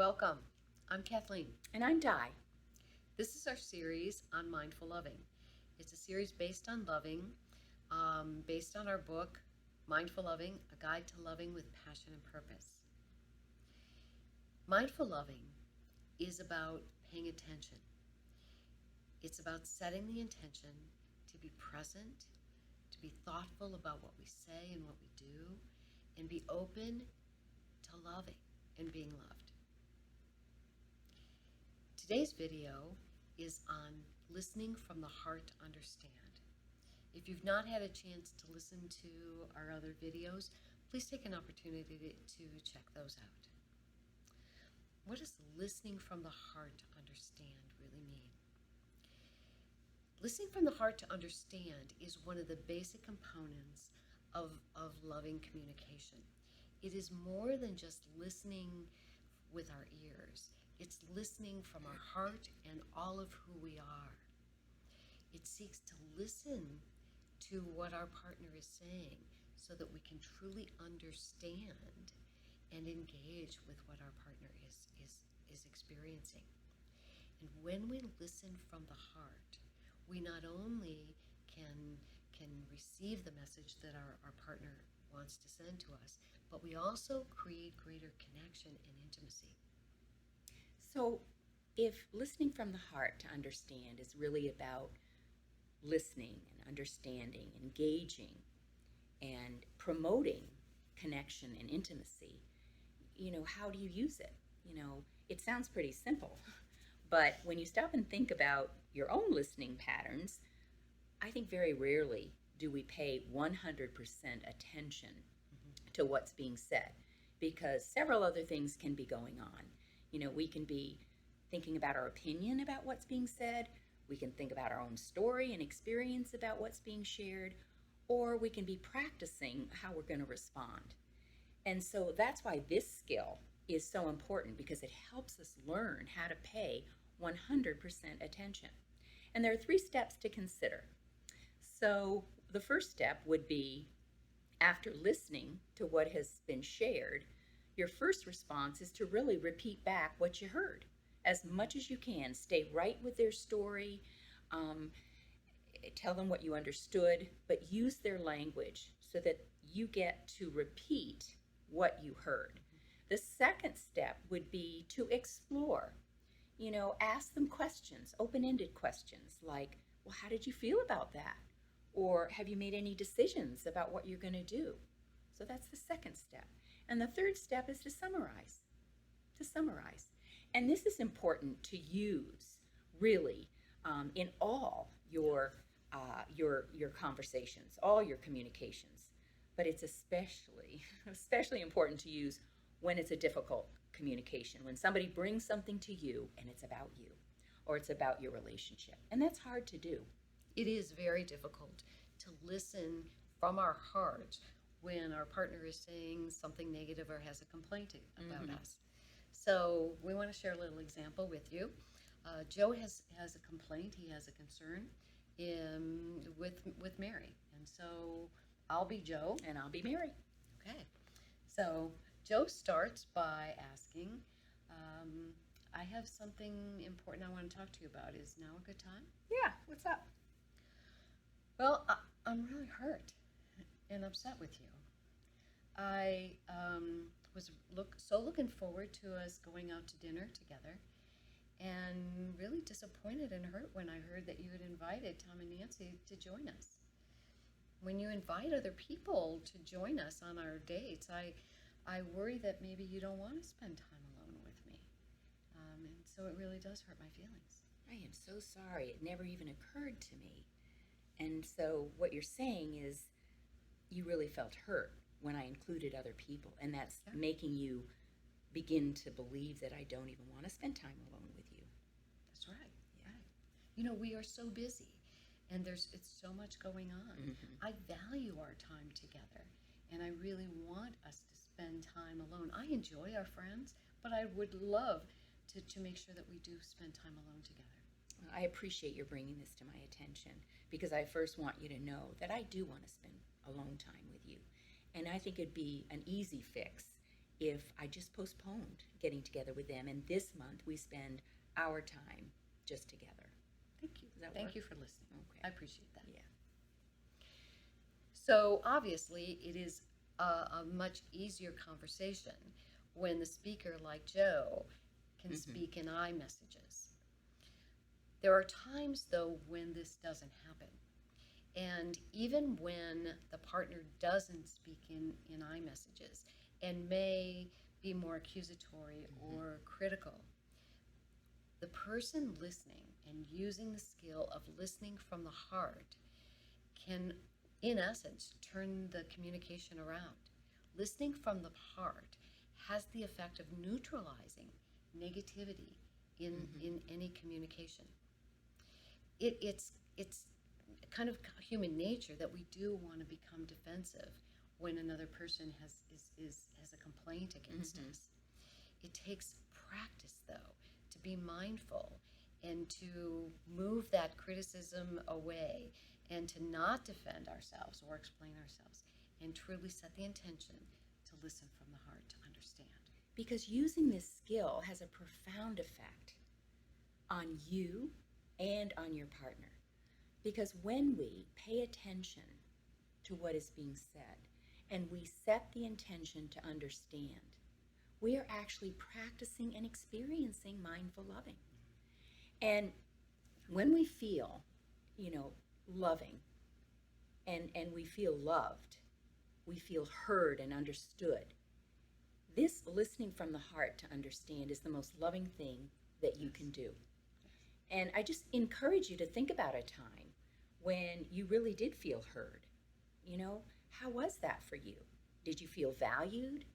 Welcome. I'm Kathleen. And I'm Di. This is our series on mindful loving. It's a series based on loving, based on our book, Mindful Loving, A Guide to Loving with Passion and Purpose. Mindful loving is about paying attention. It's about setting the intention to be present, to be thoughtful about what we say and what we do, and be open to loving and being loved. Today's video is on listening from the heart to understand. If you've not had a chance to listen to our other videos, please take an opportunity to check those out. What does listening from the heart to understand really mean? Listening from the heart to understand is one of the basic components of loving communication. It is more than just listening with our ears. It's listening from our heart and all of who we are. It seeks to listen to what our partner is saying so that we can truly understand and engage with what our partner is experiencing. And when we listen from the heart, we not only can receive the message that our partner wants to send to us, but we also create greater connection and intimacy. So, if listening from the heart to understand is really about listening and understanding, engaging, and promoting connection and intimacy, how do you use it? It sounds pretty simple, but when you stop and think about your own listening patterns, I think very rarely do we pay 100% attention to what's being said, because several other things can be going on. We can be thinking about our opinion about what's being said, we can think about our own story and experience about what's being shared, or we can be practicing how we're going to respond. And so that's why this skill is so important, because it helps us learn how to pay 100% attention. And there are 3 steps to consider. So the first step would be, after listening to what has been shared, your first response is to really repeat back what you heard as much as you can. Stay right with their story. Tell them what you understood, but use their language so that you get to repeat what you heard. The second step would be to explore. Ask them questions, open-ended questions like, well, how did you feel about that? Or have you made any decisions about what you're going to do? So that's the second step. And the third step is to summarize. And this is important to use really in all your conversations, all your communications. But it's especially important to use when it's a difficult communication, when somebody brings something to you and it's about you or it's about your relationship. And that's hard to do. It is very difficult to listen from our heart when our partner is saying something negative or has a complaint about us. So we want to share a little example with you. Joe has a complaint. He has a concern with Mary. And so I'll be Joe. And I'll be Mary. Okay. So Joe starts by asking, I have something important I want to talk to you about. Is now a good time? Yeah, what's up? Well, I'm really hurt and upset with you. I was looking forward to us going out to dinner together, and really disappointed and hurt when I heard that you had invited Tom and Nancy to join us. When you invite other people to join us on our dates, I worry that maybe you don't want to spend time alone with me. And so it really does hurt my feelings. I am so sorry. It never even occurred to me. And so what you're saying is you really felt hurt when I included other people, and that's making you begin to believe that I don't even want to spend time alone with you. That's right. Yeah. Right. We are so busy, and it's so much going on. I value our time together, and I really want us to spend time alone. I enjoy our friends, but I would love to make sure that we do spend time alone together. I appreciate your bringing this to my attention, because I first want you to know that I do want to spend alone time with you. And I think it'd be an easy fix if I just postponed getting together with them, and this month we spend our time just together. Thank you. Does that Thank work? you for listening. Okay. I appreciate that. Yeah. So obviously, it is a much easier conversation when the speaker, like Joe, can speak in I messages. There are times, though, when this doesn't happen. And even when the partner doesn't speak in I messages and may be more accusatory or critical, the person listening and using the skill of listening from the heart can, in essence, turn the communication around. Listening from the heart has the effect of neutralizing negativity in any communication. It's kind of human nature that we do want to become defensive when another person has a complaint against us. It takes practice, though, to be mindful and to move that criticism away and to not defend ourselves or explain ourselves and truly set the intention to listen from the heart, to understand. Because using this skill has a profound effect on you and on your partner. Because when we pay attention to what is being said and we set the intention to understand, we are actually practicing and experiencing mindful loving. And when we feel, loving and we feel loved, we feel heard and understood, this listening from the heart to understand is the most loving thing that you can do. And I just encourage you to think about a time when you really did feel heard. How was that for you? Did you feel valued?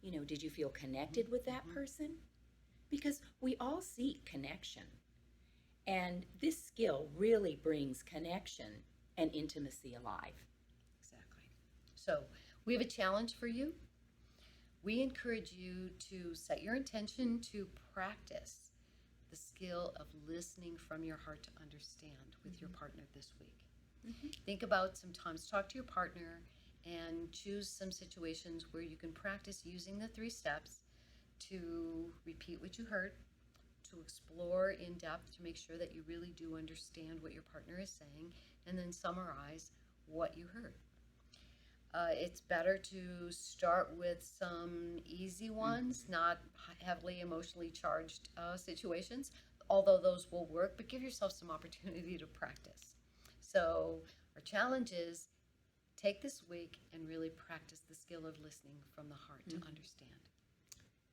Did you feel connected with that person? Because we all seek connection. And this skill really brings connection and intimacy alive. Exactly. So we have a challenge for you. We encourage you to set your intention to practice the skill of listening from your heart to understand with your partner this week. Think about some times, talk to your partner, and choose some situations where you can practice using the 3 steps to repeat what you heard, to explore in depth to make sure that you really do understand what your partner is saying, and then summarize what you heard. It's better to start with some easy ones, not heavily emotionally charged situations, although those will work, but give yourself some opportunity to practice. So our challenge is take this week and really practice the skill of listening from the heart to understand.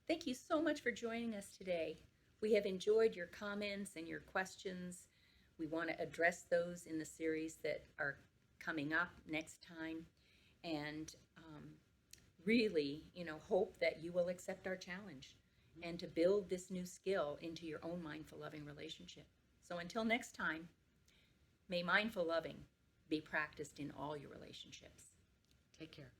Thank you so much for joining us today. We have enjoyed your comments and your questions. We want to address those in the series that are coming up next time. And really, hope that you will accept our challenge and to build this new skill into your own mindful loving relationship. So until next time, may mindful loving be practiced in all your relationships. Take care.